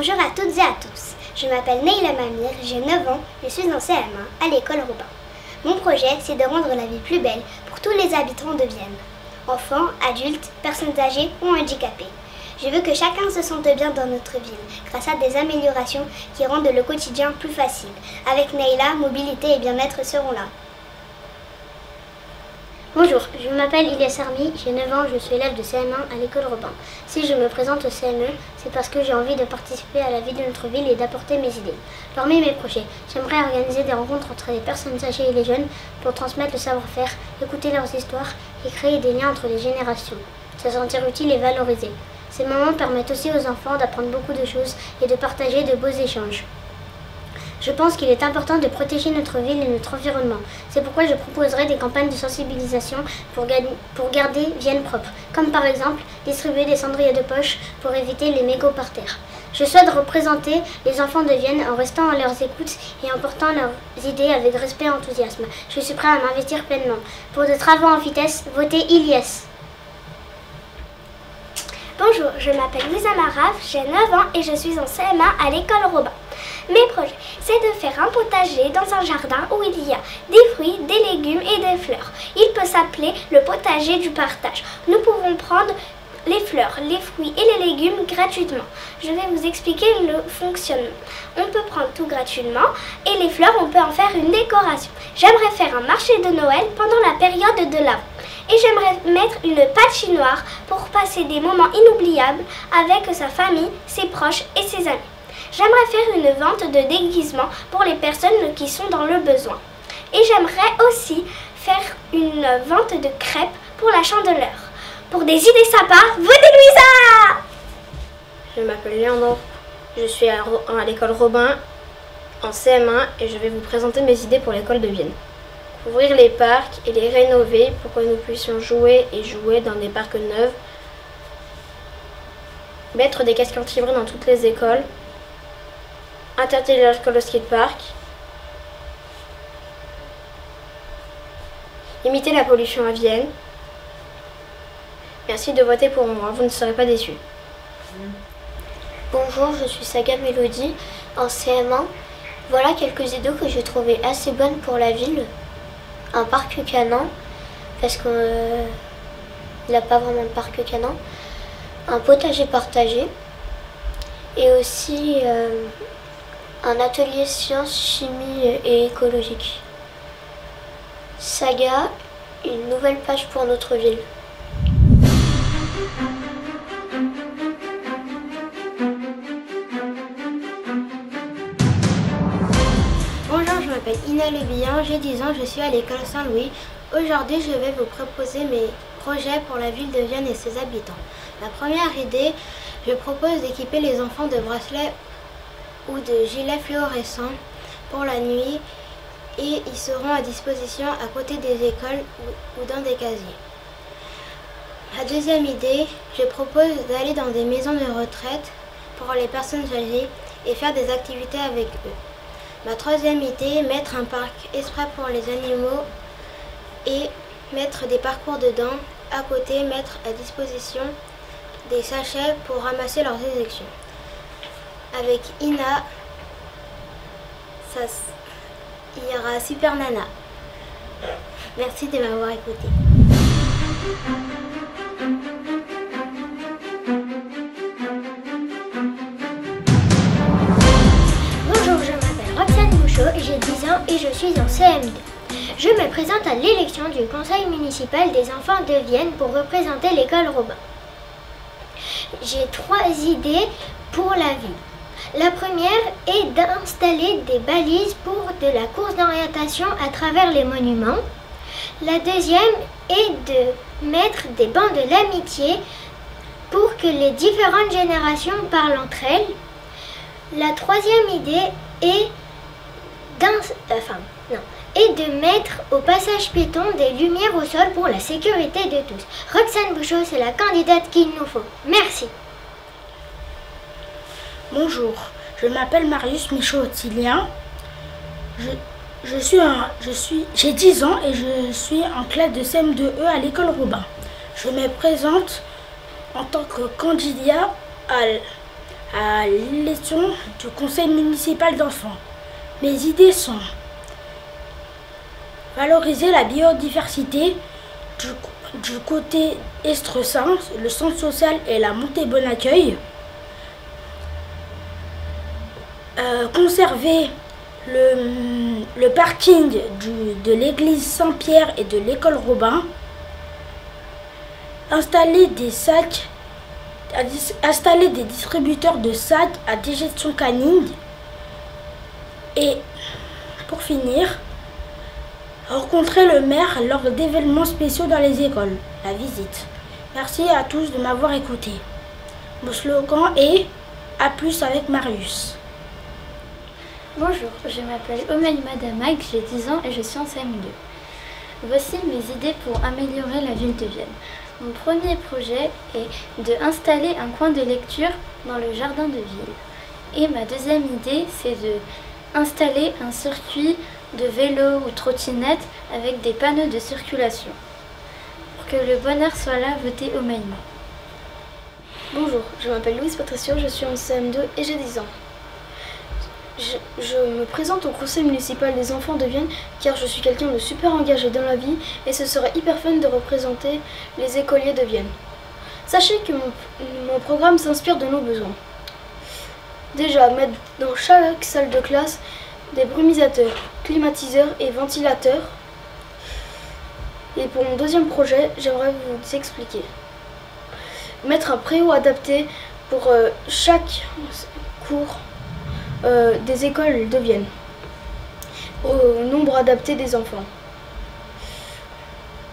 Bonjour à toutes et à tous, je m'appelle Neila Mamir, j'ai 9 ans, je suis en CM1 à l'école Robin. Mon projet, c'est de rendre la vie plus belle pour tous les habitants de Vienne, enfants, adultes, personnes âgées ou handicapées. Je veux que chacun se sente bien dans notre ville, grâce à des améliorations qui rendent le quotidien plus facile. Avec Neila, mobilité et bien-être seront là. Bonjour, je m'appelle Ilyas Armi, j'ai 9 ans, je suis élève de CM1 à l'école Robin. Si je me présente au CME, c'est parce que j'ai envie de participer à la vie de notre ville et d'apporter mes idées. Parmi mes projets, j'aimerais organiser des rencontres entre les personnes âgées et les jeunes pour transmettre le savoir-faire, écouter leurs histoires et créer des liens entre les générations. Se sentir utile et valorisé. Ces moments permettent aussi aux enfants d'apprendre beaucoup de choses et de partager de beaux échanges. Je pense qu'il est important de protéger notre ville et notre environnement. C'est pourquoi je proposerai des campagnes de sensibilisation pour garder Vienne propre, comme par exemple distribuer des cendriers de poche pour éviter les mégots par terre. Je souhaite représenter les enfants de Vienne en restant à leurs écoutes et en portant leurs idées avec respect et enthousiasme. Je suis prêt à m'investir pleinement. Pour des travaux en vitesse, votez Ilyas. Bonjour, je m'appelle Louisa Maraf, j'ai 9 ans et je suis en CM1 à l'école Robin. Mes projets, c'est de faire un potager dans un jardin où il y a des fruits, des légumes et des fleurs. Il peut s'appeler le potager du partage. Nous pouvons prendre les fleurs, les fruits et les légumes gratuitement. Je vais vous expliquer le fonctionnement. On peut prendre tout gratuitement et les fleurs, on peut en faire une décoration. J'aimerais faire un marché de Noël pendant la période de l'Avent. Et j'aimerais mettre une patinoire pour passer des moments inoubliables avec sa famille, ses proches et ses amis. J'aimerais faire une vente de déguisements pour les personnes qui sont dans le besoin. Et j'aimerais aussi faire une vente de crêpes pour la Chandeleur. Pour des idées sympas, votez Louisa! Je m'appelle Léandre, je suis à l'école Robin en CM1 et je vais vous présenter mes idées pour l'école de Vienne. Ouvrir les parcs et les rénover pour que nous puissions jouer dans des parcs neufs. Mettre des casques anti-bruit dans toutes les écoles. Interdire l'alcool au skatepark. Limiter la pollution à Vienne. Merci de voter pour moi, vous ne serez pas déçus. Bonjour, je suis Saga Mélodie en CM1. Voilà quelques idées que j'ai trouvées assez bonnes pour la ville. Un parc canin, parce qu'il n'a pas vraiment de parc canin. Un potager partagé. Et aussi un atelier sciences, chimie et écologique. Saga, une nouvelle page pour notre ville. Bonjour, je m'appelle Ina Lebihan, j'ai 10 ans, je suis à l'école Saint-Louis. Aujourd'hui, je vais vous proposer mes projets pour la ville de Vienne et ses habitants. La première idée, je propose d'équiper les enfants de bracelets ou de gilets fluorescents pour la nuit et ils seront à disposition à côté des écoles ou dans des casiers. La deuxième idée, je propose d'aller dans des maisons de retraite pour les personnes âgées et faire des activités avec eux. Ma troisième idée, mettre un parc exprès pour les animaux et mettre des parcours dedans. À côté, mettre à disposition des sachets pour ramasser leurs éjections. Avec Ina, il y aura Super Nana. Merci de m'avoir écouté. Bonjour, je m'appelle Roxane Bouchot, j'ai 10 ans et je suis en CM2. Je me présente à l'élection du conseil municipal des enfants de Vienne pour représenter l'école Robin. J'ai 3 idées pour la ville. La première est d'installer des balises pour de la course d'orientation à travers les monuments. La deuxième est de mettre des bancs de l'amitié pour que les différentes générations parlent entre elles. La troisième idée est de mettre au passage piéton des lumières au sol pour la sécurité de tous. Roxane Bouchot, c'est la candidate qu'il nous faut. Merci. Bonjour, je m'appelle Marius Michaud-Ottilien. J'ai 10 ans et je suis en classe de CM2E à l'école Robin. Je me présente en tant que candidat à l'élection du conseil municipal d'enfants. Mes idées sont valoriser la biodiversité du côté Estresin, le centre social et la montée Bon Accueil. Conserver le parking de l'église Saint-Pierre et de l'école Robin. Installer des distributeurs de sacs à digestion canine. Et pour finir, rencontrer le maire lors d'événements spéciaux dans les écoles. La visite. Merci à tous de m'avoir écouté. Mon slogan est A plus avec Marius. Bonjour, je m'appelle Omaïma Damak, j'ai 10 ans et je suis en CM2. Voici mes idées pour améliorer la ville de Vienne. Mon premier projet est d'installer un coin de lecture dans le jardin de ville. Et ma deuxième idée, c'est d'installer un circuit de vélo ou trottinette avec des panneaux de circulation. Pour que le bonheur soit là, votez Omaïma. Bonjour, je m'appelle Louise Patricio, je suis en CM2 et j'ai 10 ans. Je me présente au conseil municipal des enfants de Vienne car je suis quelqu'un de super engagé dans la vie et ce serait hyper fun de représenter les écoliers de Vienne. Sachez que mon programme s'inspire de nos besoins. Déjà, mettre dans chaque salle de classe des brumisateurs, climatiseurs et ventilateurs. Et pour mon deuxième projet, j'aimerais vous expliquer. Mettre un préau adapté pour chaque cours des écoles de Vienne, au nombre adapté des enfants.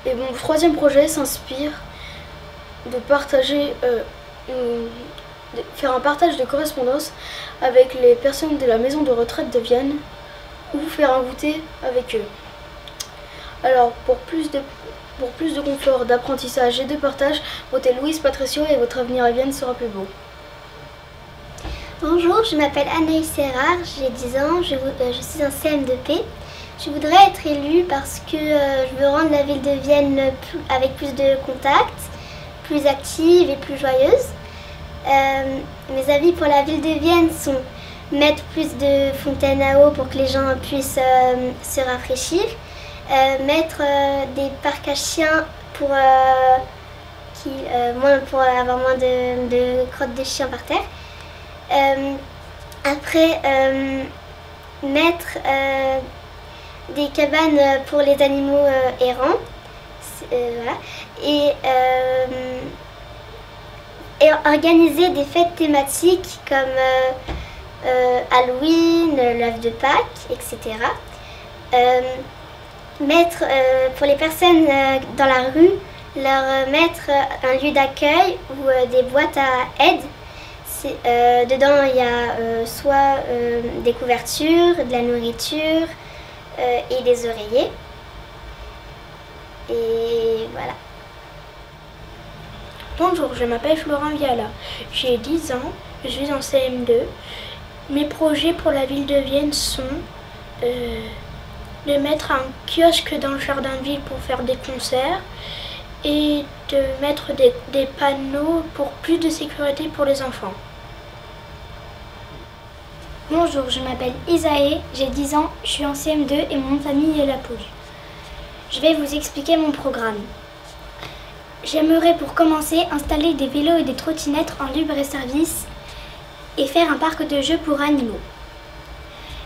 Et mon troisième projet s'inspire de partager, de faire un partage de correspondance avec les personnes de la maison de retraite de Vienne ou faire un goûter avec eux. Alors pour plus de confort, d'apprentissage et de partage, votez Louise Patricio et votre avenir à Vienne sera plus beau. Bonjour, je m'appelle Anaïs Serrard, j'ai 10 ans, je suis en CM2P. Je voudrais être élue parce que je veux rendre la ville de Vienne avec plus de contacts, plus active et plus joyeuse. Mes avis pour la ville de Vienne sont mettre plus de fontaines à eau pour que les gens puissent se rafraîchir, mettre des parcs à chiens pour avoir moins de crottes de chiens par terre. Après, mettre des cabanes pour les animaux errants, voilà. Et organiser des fêtes thématiques comme Halloween, l'œuf de Pâques, etc. Mettre pour les personnes dans la rue, leur mettre un lieu d'accueil ou des boîtes à aide. Dedans, il y a soit des couvertures, de la nourriture et des oreillers. Et voilà. Bonjour, je m'appelle Florent Viala. J'ai 10 ans, je suis en CM2. Mes projets pour la ville de Vienne sont de mettre un kiosque dans le jardin de ville pour faire des concerts et de mettre des panneaux pour plus de sécurité pour les enfants. Bonjour, je m'appelle Isaë, j'ai 10 ans, je suis en CM2 et mon nom de famille est Lapouge. Je vais vous expliquer mon programme. J'aimerais pour commencer installer des vélos et des trottinettes en libre service et faire un parc de jeux pour animaux.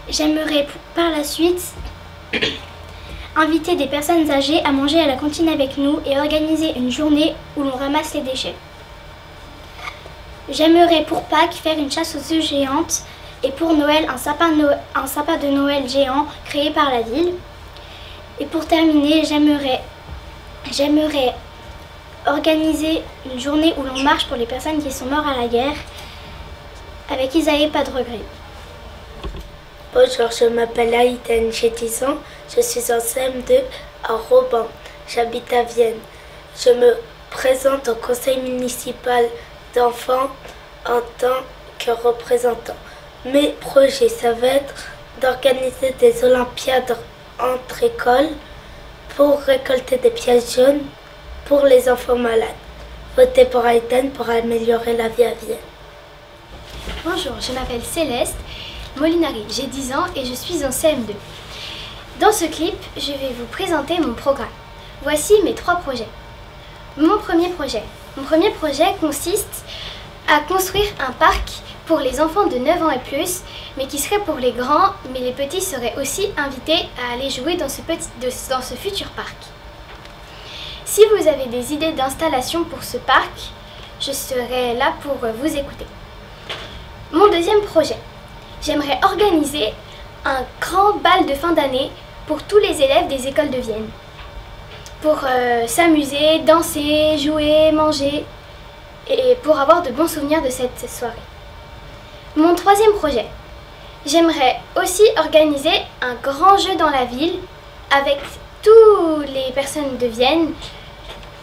J'aimerais par la suite inviter des personnes âgées à manger à la cantine avec nous et organiser une journée où l'on ramasse les déchets. J'aimerais pour Pâques faire une chasse aux œufs géante et pour Noël un sapin de Noël géant créé par la ville. Et pour terminer, j'aimerais organiser une journée où l'on marche pour les personnes qui sont mortes à la guerre. Avec Isaïe, pas de regret. Bonjour, je m'appelle Aïden, j'ai 10 ans, je suis en CM2 à Robin, j'habite à Vienne. Je me présente au conseil municipal d'enfants en tant que représentant. Mes projets, ça va être d'organiser des olympiades entre écoles pour récolter des pièces jaunes pour les enfants malades. Votez pour Aïden pour améliorer la vie à Vienne. Bonjour, je m'appelle Céleste Molinari, j'ai 10 ans et je suis en CM2. Dans ce clip, je vais vous présenter mon programme. Voici mes 3 projets. Mon premier projet consiste à construire un parc pour les enfants de 9 ans et plus, mais qui serait pour les grands, mais les petits seraient aussi invités à aller jouer dans ce futur parc. Si vous avez des idées d'installation pour ce parc, je serai là pour vous écouter. Mon deuxième projet, j'aimerais organiser un grand bal de fin d'année pour tous les élèves des écoles de Vienne. Pour s'amuser, danser, jouer, manger et pour avoir de bons souvenirs de cette soirée. Mon troisième projet, j'aimerais aussi organiser un grand jeu dans la ville avec toutes les personnes de Vienne.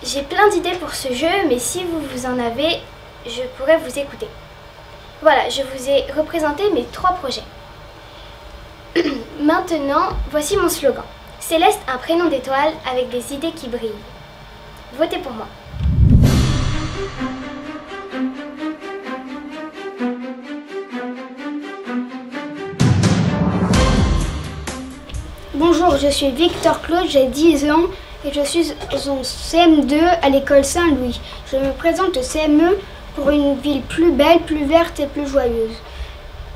J'ai plein d'idées pour ce jeu, mais si vous en avez, je pourrais vous écouter. Voilà, je vous ai représenté mes 3 projets. Maintenant, voici mon slogan. Céleste, un prénom d'étoile avec des idées qui brillent. Votez pour moi. Bonjour, je suis Victor Claude, j'ai 10 ans et je suis en CM2 à l'école Saint-Louis. Je me présente au CME pour une ville plus belle, plus verte et plus joyeuse.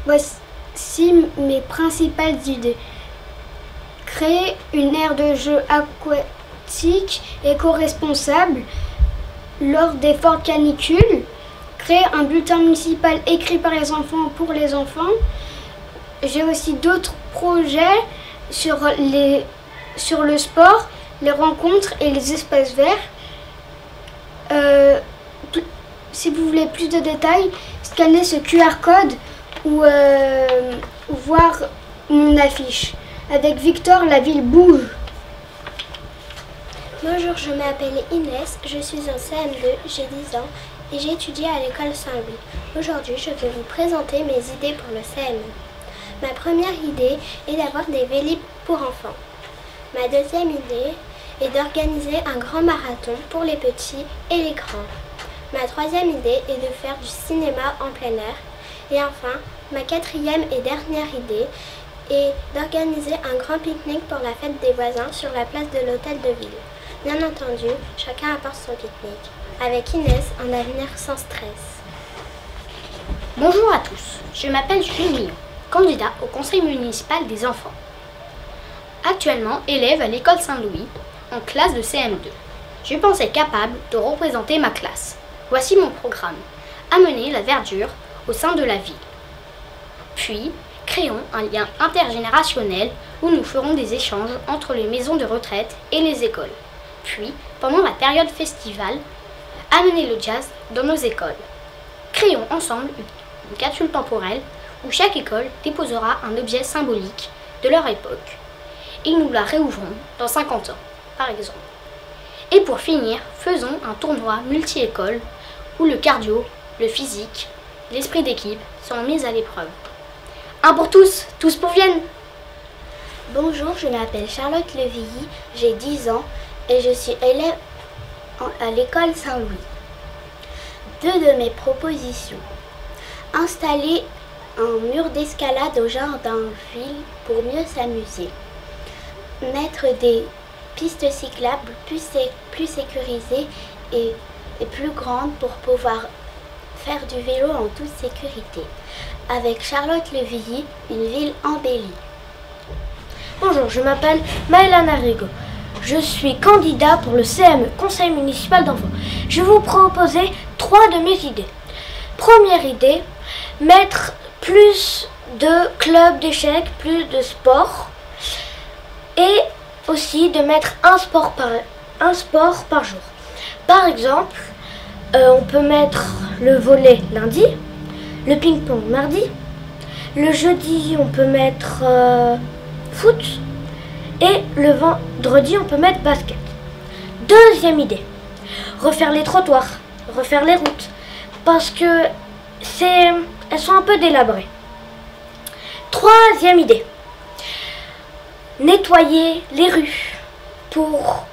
Voici mes principales idées. Créer une aire de jeu aquatique éco-responsable lors des fortes canicules. Créer un bulletin municipal écrit par les enfants pour les enfants. J'ai aussi d'autres projets sur le sport, les rencontres et les espaces verts. Si vous voulez plus de détails, scannez ce QR code ou voir mon affiche. Avec Victor, la ville bouge. Bonjour, je m'appelle Inès, je suis en CM2, j'ai 10 ans et j'étudie à l'école Saint-Louis. Aujourd'hui, je vais vous présenter mes idées pour le CM2. Ma première idée est d'avoir des vélib pour enfants. Ma deuxième idée est d'organiser un grand marathon pour les petits et les grands. Ma troisième idée est de faire du cinéma en plein air. Et enfin, ma quatrième et dernière idée est d'organiser un grand pique-nique pour la fête des voisins sur la place de l'hôtel de ville. Bien entendu, chacun apporte son pique-nique. Avec Inès, un avenir sans stress. Bonjour à tous, je m'appelle Jules Millon, candidat au conseil municipal des enfants. Actuellement élève à l'école Saint-Louis, en classe de CM2. Je pensais capable de représenter ma classe. Voici mon programme. Amener la verdure au sein de la ville. Puis, créons un lien intergénérationnel où nous ferons des échanges entre les maisons de retraite et les écoles. Puis, pendant la période festivale, amener le jazz dans nos écoles. Créons ensemble une capsule temporelle où chaque école déposera un objet symbolique de leur époque. Et nous la réouvrons dans 50 ans, par exemple. Et pour finir, faisons un tournoi multi-école où le cardio, le physique, l'esprit d'équipe sont mis à l'épreuve. Un pour tous, tous pour Vienne. Bonjour, je m'appelle Charlotte Levilly, j'ai 10 ans et je suis élève à l'école Saint-Louis. 2 de mes propositions. Installer un mur d'escalade au jardin-ville pour mieux s'amuser. Mettre des pistes cyclables plus sécurisées et plus grandes pour pouvoir faire du vélo en toute sécurité. Avec Charlotte Levilly, une ville embellie. Bonjour, je m'appelle Maëla Narigo. Je suis candidat pour le CME, Conseil municipal d'enfants. Je vais vous proposer 3 de mes idées. Première idée, mettre plus de clubs d'échecs, plus de sport. Et aussi de mettre un sport par jour. Par exemple, on peut mettre le volley lundi, le ping-pong mardi, le jeudi on peut mettre foot et le vendredi on peut mettre basket. Deuxième idée, refaire les trottoirs, refaire les routes parce que elles sont un peu délabrées. Troisième idée, nettoyer les rues pour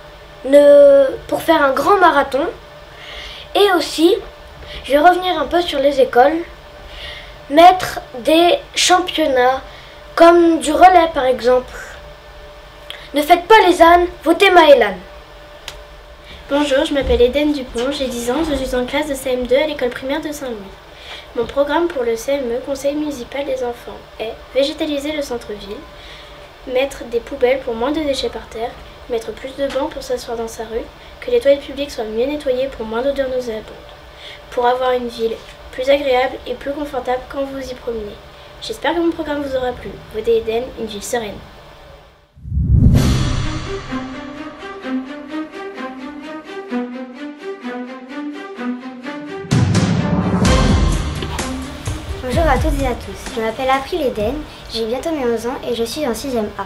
faire un grand marathon. Et aussi, je vais revenir un peu sur les écoles. mettre des championnats, comme du relais par exemple. Ne faites pas les ânes, votez Maëlan. Bonjour, je m'appelle Eden Dupont, j'ai 10 ans, je suis en classe de CM2 à l'école primaire de Saint-Louis. Mon programme pour le CME, Conseil municipal des enfants, est végétaliser le centre-ville, mettre des poubelles pour moins de déchets par terre, mettre plus de bancs pour s'asseoir dans sa rue, que les toilettes publiques soient mieux nettoyées pour moins d'odeurs nauséabondes, pour avoir une ville plus agréable et plus confortable quand vous y promenez. J'espère que mon programme vous aura plu. Votez Eden, une ville sereine. Bonjour à toutes et à tous, je m'appelle April Eden, j'ai bientôt mes 11 ans et je suis en 6e A.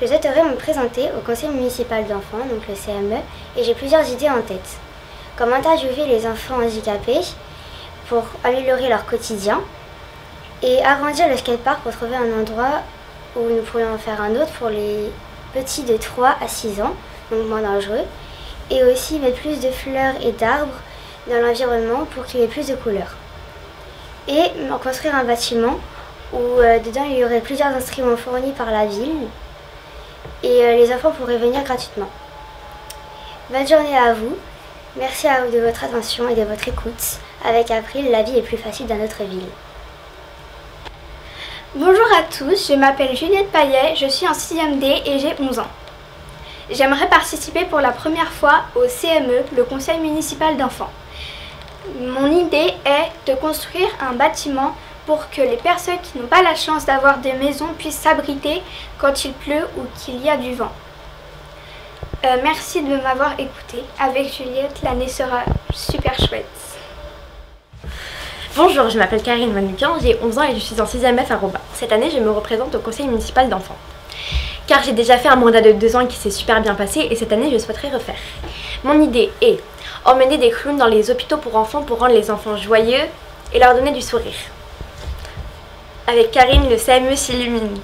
Je souhaiterais me présenter au conseil municipal d'enfants, donc le CME, et j'ai plusieurs idées en tête. Comme interviewer les enfants handicapés pour améliorer leur quotidien et arrondir le skatepark pour trouver un endroit où nous pourrions en faire un autre pour les petits de 3 à 6 ans, donc moins dangereux, et aussi mettre plus de fleurs et d'arbres dans l'environnement pour qu'il y ait plus de couleurs. Et construire un bâtiment où dedans il y aurait plusieurs instruments fournis par la ville et les enfants pourraient venir gratuitement. Bonne journée à vous, merci à vous de votre attention et de votre écoute. Avec April, la vie est plus facile dans notre ville. Bonjour à tous, je m'appelle Juliette Payet, je suis en 6e D et j'ai 11 ans. J'aimerais participer pour la première fois au CME, le conseil municipal d'enfants. Mon idée est de construire un bâtiment pour que les personnes qui n'ont pas la chance d'avoir des maisons puissent s'abriter quand il pleut ou qu'il y a du vent. Merci de m'avoir écouté. Avec Juliette, l'année sera super chouette. Bonjour, je m'appelle Karine Manukian, j'ai 11 ans et je suis en 6e F à Robin. Cette année, je me représente au conseil municipal d'enfants. Car j'ai déjà fait un mandat de 2 ans qui s'est super bien passé et cette année, je souhaiterais refaire. Mon idée est emmener des clowns dans les hôpitaux pour enfants pour rendre les enfants joyeux et leur donner du sourire. Avec Karine, le CME s'illumine.